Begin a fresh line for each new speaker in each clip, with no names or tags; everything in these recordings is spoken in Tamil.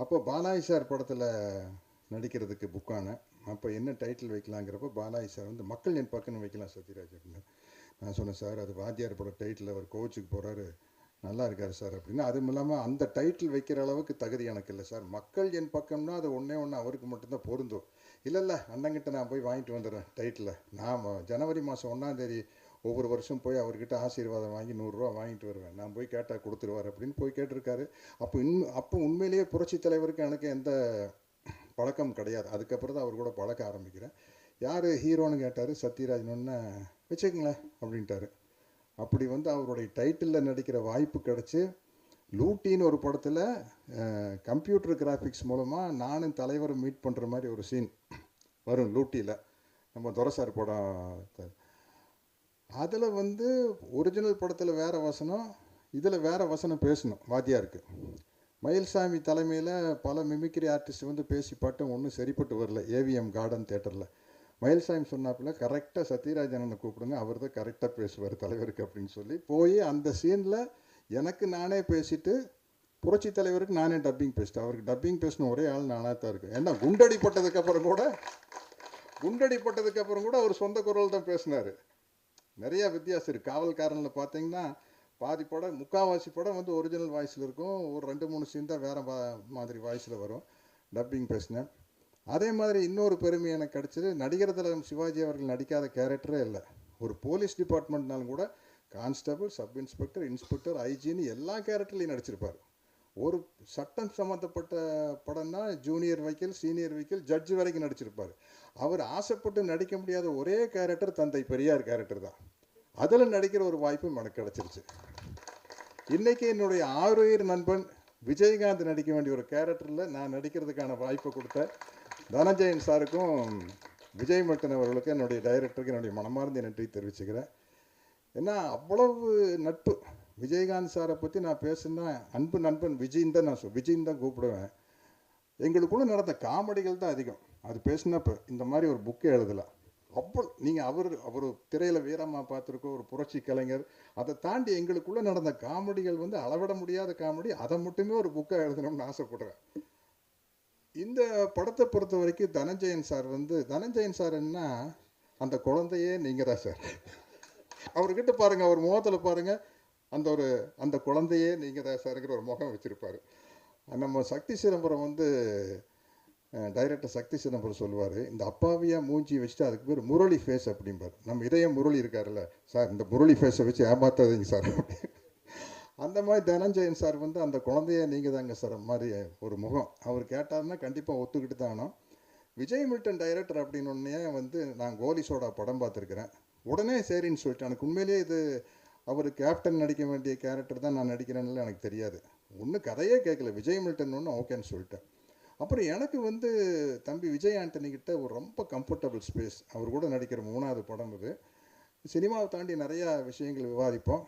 அப்போ பாலாஜி சார் படத்தில் நடிக்கிறதுக்கு புக்கானேன். அப்போ என்ன டைட்டில் வைக்கலாங்கிறப்போ பாலாஜி சார் வந்து மக்கள் என் பக்கம்னு வைக்கலாம் சத்யராஜ் அப்படின்னு. நான் சொன்னேன், சார் அது வாத்தியார் படம் டைட்டில், அவர் கோச்சுக்கு போகிறாரு, நல்லா இருக்கார் சார் அப்படின்னு. அதுவும் இல்லாமல் அந்த டைட்டில் வைக்கிற அளவுக்கு தகுதி எனக்கு இல்லை சார். மக்கள் என் பக்கம்னா அது ஒன்றே ஒன்று அவருக்கு மட்டும்தான் பொருந்தும். இல்லை அண்ணங்கிட்ட நான் போய் வாங்கிட்டு வந்துடுறேன் டைட்டில். நான் ஜனவரி மாதம் 1ஆம் தேதி ஒவ்வொரு வருஷம் போய் அவர்கிட்ட ஆசீர்வாதம் வாங்கி 100 ரூபா வாங்கிட்டு வருவேன். நான் போய் கேட்டால் கொடுத்துருவார் அப்படின்னு போய் கேட்டிருக்காரு. அப்போ உண்மையிலேயே புரட்சி தலைவருக்கு எனக்கு எந்த பழக்கம் கிடையாது. அதுக்கப்புறம் தான் அவர் கூட பழக்க ஆரம்பிக்கிறேன். யார் ஹீரோன்னு கேட்டார். சத்யராஜ்னு வச்சுக்கங்களேன் அப்படின்ட்டாரு. அப்படி வந்து அவருடைய டைட்டிலில் நடிக்கிற வாய்ப்பு கிடச்சி லூட்டின்னு ஒரு படத்தில் கம்ப்யூட்டர் கிராஃபிக்ஸ் மூலமாக நானும் தலைவரும் மீட் பண்ணுற மாதிரி ஒரு சீன் வரும் லூட்டியில். நம்ம துரைசார் படம். அதில் வந்து ஒரிஜினல் படத்தில் வேறு வசனம், இதில் வேறு வசனம் பேசணும் வாத்தியாருக்கு. மயில்சாமி தலைமையில் பல மிமிக்ரி ஆர்டிஸ்ட் வந்து பேசி பாட்டும் ஒன்றும் சரிப்பட்டு வரல ஏவிஎம் கார்டன் தேட்டரில். மயில்சாமி சொன்னாப்புல கரெக்டாக சத்யராஜனை கூப்பிடுங்க, அவர் தான் கரெக்டாக பேசுவார் தலைவருக்கு அப்படின்னு சொல்லி போய் அந்த சீனில் எனக்கு நானே பேசிட்டு புரட்சி தலைவருக்கு நானே டப்பிங் பேசிட்டேன். அவருக்கு டப்பிங் பேசின ஒரே ஆள் நானாக தான் இருக்கேன். ஏன்னா குண்டடிப்பட்டதுக்கப்புறம் கூட அவர் சொந்த குரல் தான் பேசினார். நிறையா வித்தியாசம் இருக்குது. காவல்காரனில் பார்த்தீங்கன்னா பாதி படம், முக்கால்வாசி படம் வந்து ஒரிஜினல் வாய்ஸில் இருக்கும். ஒரு 2-3 சீன் தான் வேறு மாதிரி வாய்ஸில் வரும். டப்பிங் பேசினேன். அதே மாதிரி இன்னொரு பெருமை எனக்கு கிடச்சிது. நடிகர் திலகம் சிவாஜி அவர்கள் நடிக்காத கேரக்டரே இல்லை. ஒரு போலீஸ் டிபார்ட்மெண்ட்னாலும் கூட கான்ஸ்டபிள், சப் இன்ஸ்பெக்டர், இன்ஸ்பெக்டர், ஐஜின்னு எல்லா கேரக்டர்லையும் நடிச்சிருப்பார். ஒரு சட்டம் சம்மந்தப்பட்ட படம்னா ஜூனியர் வக்கீல், சீனியர் வக்கீல், ஜட்ஜு வரைக்கும் நடிச்சிருப்பார். அவர் ஆசைப்பட்டு நடிக்க முடியாத ஒரே கேரக்டர் தந்தை பெரியார் கேரக்டர் தான். அதில் நடிக்கிற ஒரு வாய்ப்பும் எனக்கு கிடச்சிருச்சு. இன்றைக்கி என்னுடைய ஆறுயிர் நண்பன் விஜயகாந்த் நடிக்க வேண்டிய ஒரு கேரக்டரில் நான் நடிக்கிறதுக்கான வாய்ப்பை கொடுத்த தனஞ்சயன் சாருக்கும் விஜய் மட்டன் அவர்களுக்கும் என்னுடைய டைரக்டருக்கு என்னுடைய மனமார்ந்த நன்றி தெரிவிச்சுக்கிறேன். ஏன்னா அவ்வளவு நட்பு. விஜயகாந்த் சாரை பற்றி நான் பேசுனா அன்பு நண்பன் விஜயின் தான் விஜயின் தான் கூப்பிடுவேன். எங்களுக்குள்ளே நடந்த காமெடிகள் தான் அதிகம். அது பேசினப்போ இந்த மாதிரி ஒரு புக்கே எழுதலாம். நீங்கள் அவர் திரையில் வீரமாக பார்த்துருக்கோம், ஒரு புரட்சி கலைஞர். அதை தாண்டி எங்களுக்குள்ளே நடந்த காமெடிகள் வந்து அளவிட முடியாத காமெடி. அதை மட்டுமே ஒரு புக்காக எழுதணும்னு ஆசைப்படுறேன். இந்த படத்தை பொறுத்த வரைக்கும் தனஞ்சயன் சார் என்ன, அந்த குழந்தையே நீங்கள் தான் சார். அவர்கிட்ட பாருங்கள், அவர் முகத்தில் பாருங்கள், அந்த குழந்தையே நீங்கள் தான் சார்ங்கிற ஒரு முகம் வச்சுருப்பார். நம்ம சக்தி சிதம்பரம் வந்து டைரக்டர் சக்தி சிதம்பரம் சொல்லுவார், இந்த அப்பாவியாக மூஞ்சி வச்சுட்டு அதுக்கு பேர் முரளி ஃபேஸ் அப்படிம்பார். நம்ம இதயம் முரளி இருக்கார்ல சார், இந்த முரளி ஃபேஸை வச்சு ஏமாத்தாதீங்க சார். அந்த மாதிரி தனஞ்சயன் சார் வந்து அந்த குழந்தைய நீங்கள் தாங்க சார் மாதிரி ஒரு முகம். அவர் கேட்டார்னா கண்டிப்பாக ஒத்துக்கிட்டு தானோ. விஜய் மில்டன் டைரக்டர் அப்படின்னு ஒன்றே வந்து நான் கோலி சோடா படம் பார்த்துருக்குறேன். உடனே சரின்னு சொல்லிட்டேன். எனக்கு உண்மையிலேயே இது அவர் கேப்டன் நடிக்க வேண்டிய கேரக்டர் தான் நான் நடிக்கிறேன்னு எனக்கு தெரியாது. ஒன்றும் கதையே கேட்கல, விஜய் மில்டன் ஒன்று ஓகேன்னு சொல்லிட்டேன். அப்புறம் எனக்கு வந்து தம்பி விஜய் ஆண்டனிக்கிட்ட ஒரு ரொம்ப கம்ஃபர்டபுள் ஸ்பேஸ். அவர் கூட நடிக்கிற 3வது படம் இது. சினிமாவை தாண்டி நிறையா விஷயங்கள் விவாதிப்போம்.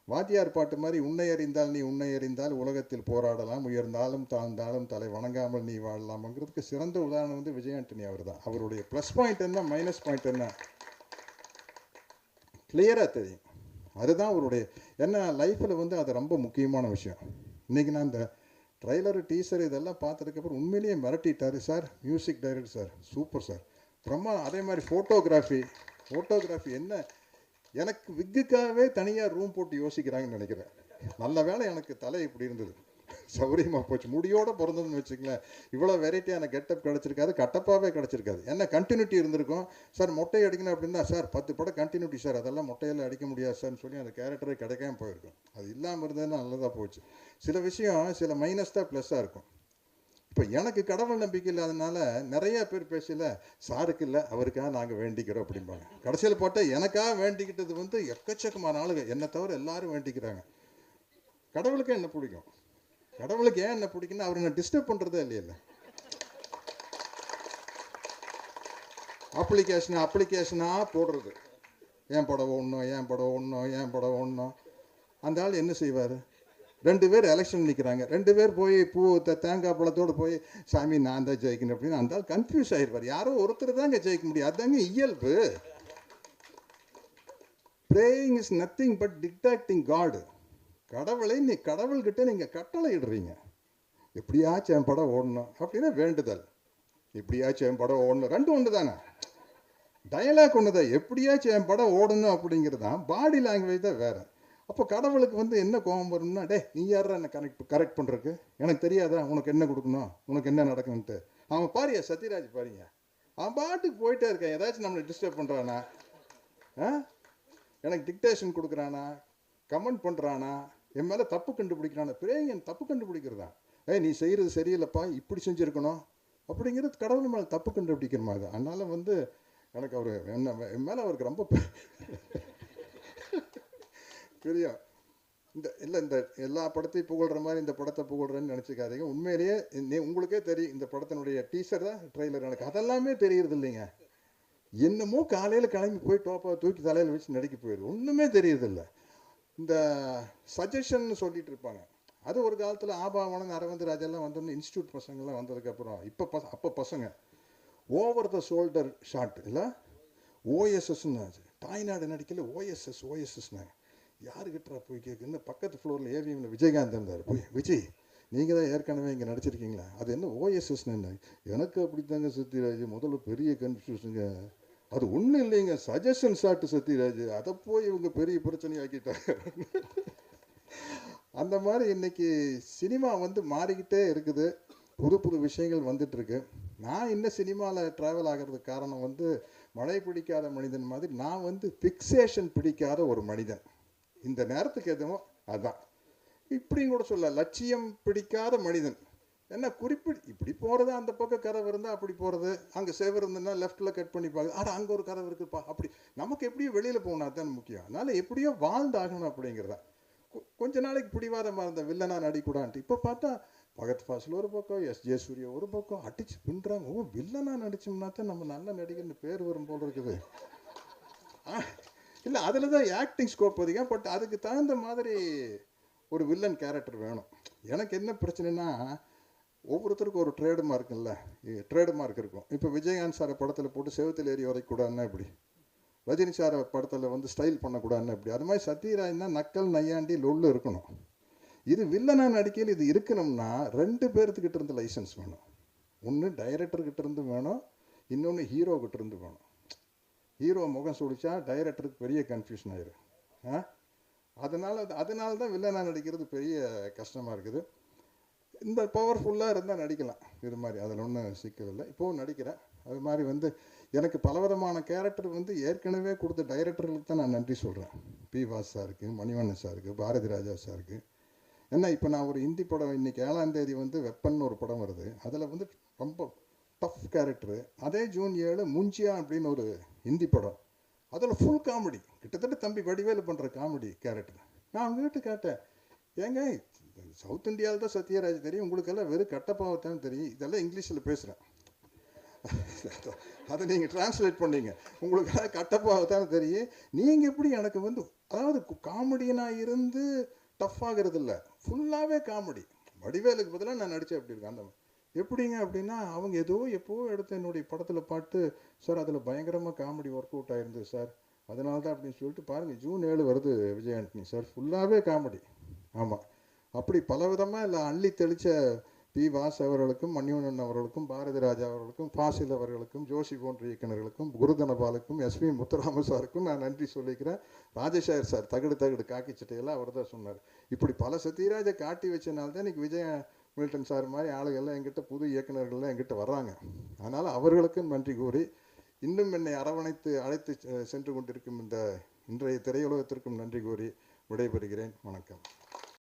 வாத்தியார் பாட்டு மாதிரி உன்னை அறிந்தால் நீ உன்னை அறிந்தால் உலகத்தில் போராடலாம், உயர்ந்தாலும் தாழ்ந்தாலும் தலை வணங்காமல் நீ வாழலாம்ங்கிறதுக்கு சிறந்த உதாரணம் வந்து விஜய் ஆண்டனி அவர் தான். அவருடைய ப்ளஸ் பாயிண்ட் என்ன, மைனஸ் பாயிண்ட் என்ன கிளியராக தெரியும். அதுதான் அவருடைய என்ன லைஃப்பில் வந்து அது ரொம்ப முக்கியமான விஷயம். இன்றைக்கி நான் இந்த ட்ரைலரு, டீசர் இதெல்லாம் பார்த்ததுக்கப்புறம் உண்மையிலேயே மிரட்டிட்டார் sir. Music director sir super sir, பிரம்மாண்டம். அதே மாதிரி ஃபோட்டோகிராஃபி என்ன, எனக்கு விக்குக்காகவே தனியாக ரூம் போட்டு யோசிக்கிறாங்கன்னு நினைக்கிறேன். நல்ல வேலை எனக்கு தலை இப்படி இருந்தது, சௌரியமாக போச்சு. முடியோடு பிறந்ததுன்னு வச்சுங்களேன், இவ்வளோ வெரைட்டியான கெட்டப் கிடச்சிருக்காது, கட்டப்பாகவே கிடச்சிருக்காது. என்ன கண்டினியூட்டி இருந்திருக்கும் சார். மொட்டை அடிக்கணும் அப்படின்னா சார் 10 படம் கண்டினியூட்டி சார், அதெல்லாம் மொட்டையெல்லாம் அடிக்க முடியாது சார்னு சொல்லி அந்த கேரக்டரே கிடைக்காம போயிருக்கும். அது இல்லாமல் இருந்ததுன்னா நல்லதாக போச்சு. சில விஷயம் சில மைனஸ் தான் ப்ளஸ்ஸாக இருக்கும். இப்போ எனக்கு கடவுள் நம்பிக்கை இல்லாதனால நிறைய பேர் பேசல, சாருக்கு இல்லை அவருக்காக நாங்கள் வேண்டிக்கிறோம் அப்படிம்பாங்க. கடைசியில் பார்த்தா எனக்காக வேண்டிக்கிட்டது வந்து எக்கச்சக்கமான ஆளுங்க, என்னை தவிர எல்லாரும் வேண்டிக்கிறாங்க. கடவுளுக்கு என்ன பிடிக்கும், கடவுளுக்கு ஏன் என்ன பிடிக்குன்னு அவர் என்ன டிஸ்டர்ப் பண்ணுறதே இல்லையில்ல. அப்ளிகேஷனாக போடுறது, ஏன் படம் ஒன்றும். அந்த ஆள் என்ன செய்வார்? 2 பேர் எலெக்ஷன் நிற்கிறாங்க, 2 பேர் போய் தேங்காய் பழத்தோடு போய் சாமி நான் தான் ஜெயிக்கணும் அப்படின்னு அந்த ஆள் கன்ஃபியூஸ் ஆகிடுவார். யாரோ ஒருத்தர் தாங்க ஜெயிக்க முடியும், அதுதாங்க இயல்பு. ப்ரேயிங் இஸ் நத்திங் பட் டிக்டாக்டிங் காடு. கடவுள்கிட்ட நீங்கள் கட்டளை இடுறீங்க. எப்படியாச்சும் என் படம் ஓடணும் அப்படின்னா வேண்டுதல். எப்படியாச்சும் என் படம் ஓடணும், ரெண்டும் ஒன்று தானே. டயலாக் ஒன்று தான், எப்படியாச்சும் என் படம் ஓடணும் அப்படிங்கிறது தான். பாடி லாங்குவேஜ் தான் வேறு. அப்போ கடவுளுக்கு வந்து என்ன கோபம் வரும்னா, டே நீ யாரா என்ன கரெக்ட் பண்ணுறதுக்கு, எனக்கு தெரியாதா உனக்கு என்ன கொடுக்கணும், உனக்கு என்ன நடக்கும்ன்ட்டு. அவன் பாரியா சத்யராஜ் பாருங்க, அவன் பாட்டுக்கு போயிட்டே இருக்கான். ஏதாச்சும் நம்மளை டிஸ்டர்ப் பண்ணுறானா, எனக்கு டிக்டேஷன் கொடுக்குறானா, கமெண்ட் பண்ணுறானா, என் மேலே தப்பு கண்டுபிடிக்கிறானா. என் தப்பு கண்டுபிடிக்கிறதா, நீ செய்கிறது சரியில்லைப்பா, இப்படி செஞ்சுருக்கணும் அப்படிங்கிறது கடவுள் மேலே தப்பு கண்டுபிடிக்கிற மாதிரி தான். அதனால வந்து எனக்கு அவர் என் மேலே அவருக்கு ரொம்ப தெரியும். இந்த எல்லா படத்தையும் புகழ்கிற மாதிரி இந்த படத்தை புகழ்றேன்னு நினச்சிக்காதீங்க. உண்மையிலேயே உங்களுக்கே தெரியும், இந்த படத்தினுடைய டீசர் தான் ட்ரெய்லர், எனக்கு அதெல்லாமே தெரியறது இல்லைங்க. என்னமோ காலையில் கிளம்பி போய் டோப்பா தூக்கி தலையில் வச்சு நடிக்க போயிடுது, ஒன்றுமே தெரியறதில்ல. இந்த சஜஷன் சொல்லிட்டு இருப்பாங்க, அது ஒரு காலத்தில் ஆபாவனம் அரவிந்த் ராஜெல்லாம் வந்தோம்னு இன்ஸ்டியூட் பசங்கள்லாம் வந்ததுக்கப்புறம் அப்போ பசங்க ஓவர் த ஷோல்டர் ஷாட் இல்லை ஓஎஸ்எஸ்ன்னு தாய்நாடு நடிக்கல ஓஎஸ்எஸ்னாங்க. யாருக்கிட்டா போய் கேட்குன்னு பக்கத்து ஃப்ளோரில் ஏவிஎம்ல விஜயகாந்த் இருந்தார். போய் விஜய் நீங்கள் தான் ஏற்கனவே இங்கே நடிச்சிருக்கீங்களா, அது என்ன ஓஎஸ்எஸ்ன்னு. எனக்கு அப்படித்தாங்க சத்யராஜ், முதல்ல பெரிய கன்ஃபியூஷனுங்க, அது ஒன்றும் இல்லைங்க சஜஷன் ஷாட்டு சத்யராஜ், அதை போய் இவங்க பெரிய பிரச்சனையாக்கிட்டாங்க. அந்த மாதிரி இன்னைக்கு சினிமா வந்து மாறிக்கிட்டே இருக்குது, புது புது விஷயங்கள் வந்துட்டுருக்கு. நான் இன்னும் சினிமாவில் ட்ராவல் ஆகிறதுக்கு காரணம் வந்து மழை பிடிக்காத மனிதன் மாதிரி நான் வந்து ஃபிக்ஸேஷன் பிடிக்காத ஒரு மனிதன். இந்த நேரத்துக்கு எதுவும் அதான் இப்படியும் கூட சொல்ல, லட்சியம் பிடிக்காத மனிதன். என்ன இப்படி போகிறது, அந்த பக்கம் கதவு இருந்தால் அப்படி போகிறது, அங்கே சேவர் இருந்ததுன்னா லெஃப்ட்டில் கட் பண்ணி பார்க்குது, ஆனால் அங்கே ஒரு கதவு இருக்குப்பா, அப்படி நமக்கு எப்படியோ வெளியில் போகணும், அதுதான் முக்கியம். அதனால் எப்படியோ வாழ்ந்தாகணும் அப்படிங்கிறதா. கொஞ்ச நாளைக்கு பிடிவாதமாக இருந்த வில்லனா நடிக்கூடான்ட்டு இப்போ பார்த்தா பகத் ஃபாசில் ஒரு பக்கம், எஸ்ஜே சூர்யா ஒரு பக்கம் அடிச்சு பின்னுறாங்க. ஓ வில்லனா நடிச்சோம்னா தான் நம்ம நல்ல நடிகர்னு பேர் வரும் போல் இருக்குது. இல்லை அதில் தான் ஆக்டிங் ஸ்கோப் அதிகம், பட் அதுக்கு தகுந்த மாதிரி ஒரு வில்லன் கேரக்டர் வேணும். எனக்கு என்ன பிரச்சனைனா, ஒவ்வொருத்தருக்கும் ஒரு ட்ரேடு மார்க் இருக்கும். இப்போ விஜயகாந்த் சாரை படத்தில் போட்டு செவத்தில் ஏறி வரைக்கூடாதுன்னா இப்படி, ரஜினி சாரை படத்தில் வந்து ஸ்டைல் பண்ணக்கூடாதுன்னு இப்படி, அது மாதிரி சத்யராஜ்னா நக்கல் நையாண்டி லொல்லு இருக்கணும். இது வில்லனா நடிக்கையில் இது இருக்கணும்னா 2 பேர்த்துக்கிட்ட இருந்து லைசன்ஸ் வேணும். ஒன்று டைரக்டர்கிட்ட இருந்து வேணும், இன்னொன்று ஹீரோக்கிட்ட இருந்து வேணும். ஹீரோ முகம் சுடிச்சா டைரக்டருக்கு பெரிய கன்ஃபியூஷன் ஆயிரும். அதனால தான் வில்லனா நடிக்கிறது பெரிய கஷ்டமாக இருக்குது. இந்த பவர்ஃபுல்லாக இருந்தால் நடிக்கலாம் இது மாதிரி, அதில் ஒன்றும் சிக்கல் இல்லை. இப்போவும் நடிக்கிறேன். அது மாதிரி வந்து எனக்கு பலவிதமான கேரக்டர் வந்து ஏற்கனவே கொடுத்த டைரக்டர்களுக்கு தான் நான் நன்றி சொல்கிறேன். பி வாஸ் சாருக்கு, மணிவண்ணன் சாருக்கு, பாரதி ராஜா சாருக்கு. ஏன்னா இப்போ நான் ஒரு ஹிந்தி படம் இன்றைக்கி 7ஆம் தேதி வந்து வெப்பன் ஒரு படம் வருது, அதில் வந்து ரொம்ப டஃப் கேரக்டரு. அதே ஜூன் 7 முஞ்சியா அப்படின்னு ஒரு ஹிந்தி படம், அதில் ஃபுல் காமெடி, கிட்டத்தட்ட தம்பி வடிவேலு பண்ணுற காமெடி கேரக்டர். நான் அவங்க வீட்டு கேட்டேன், ஏங்க சவுத் இந்தியாவில் தான் சத்யராஜ் தெரியும், உங்களுக்கெல்லாம் வெறும் கட்டப்பாவத்தான் தெரியும், இதெல்லாம் இங்கிலீஷில் பேசுகிறேன், அதை நீங்கள் டிரான்ஸ்லேட் பண்ணீங்க, உங்களுக்கெல்லாம் கட்டப்பாவத்தான் தெரியும், நீங்கள் எப்படி எனக்கு வந்து அதாவது காமெடியனாக இருந்து டஃப் ஆகிறது இல்லை, ஃபுல்லாகவே காமெடி. வடிவேலுக்கு பதிலாக நான் நடித்தேன் அப்படி இருக்கேன். அந்த எப்படிங்க அப்படின்னா, அவங்க எப்போவோ எடுத்து என்னுடைய படத்தில் பாட்டு சார், அதில் பயங்கரமாக காமெடி ஒர்க் அவுட் ஆயிருந்தது சார், அதனால தான் அப்படின்னு சொல்லிட்டு பாருங்கள், ஜூன் 7 வருது விஜய் ஆண்டனி சார், ஃபுல்லாகவே காமெடி. ஆமாம், அப்படி பலவிதமாக இல்லை அள்ளி தெளித்த பி வாஸ் அவர்களுக்கும், மணிவண்ணன் அவர்களுக்கும், பாரதி ராஜா அவர்களுக்கும், ஃபாசில் அவர்களுக்கும், ஜோஷி போன்ற இயக்குநர்களுக்கும், குருதனபாலுக்கும், எஸ்பி முத்துராம சாருக்கும் நான் நன்றி சொல்லிக்கிறேன். ராஜசேகர் சார் தகடு காக்கி சட்டையெல்லாம் அவர் தான் சொன்னார். இப்படி பல சத்யராஜை காட்டி வச்சனால்தான் இன்றைக்கி விஜய மில்டன் சார் மாதிரி ஆளுகள்லாம் எங்கிட்ட, புது இயக்குநர்கள்லாம் எங்கிட்ட வர்றாங்க. அதனால் அவர்களுக்கும் நன்றி கூறி, இன்னும் என்னை அரவணைத்து அழைத்து சென்று கொண்டிருக்கும் இந்த இன்றைய திரையுலகத்திற்கும் நன்றி கூறி விடைபெறுகிறேன். வணக்கம்.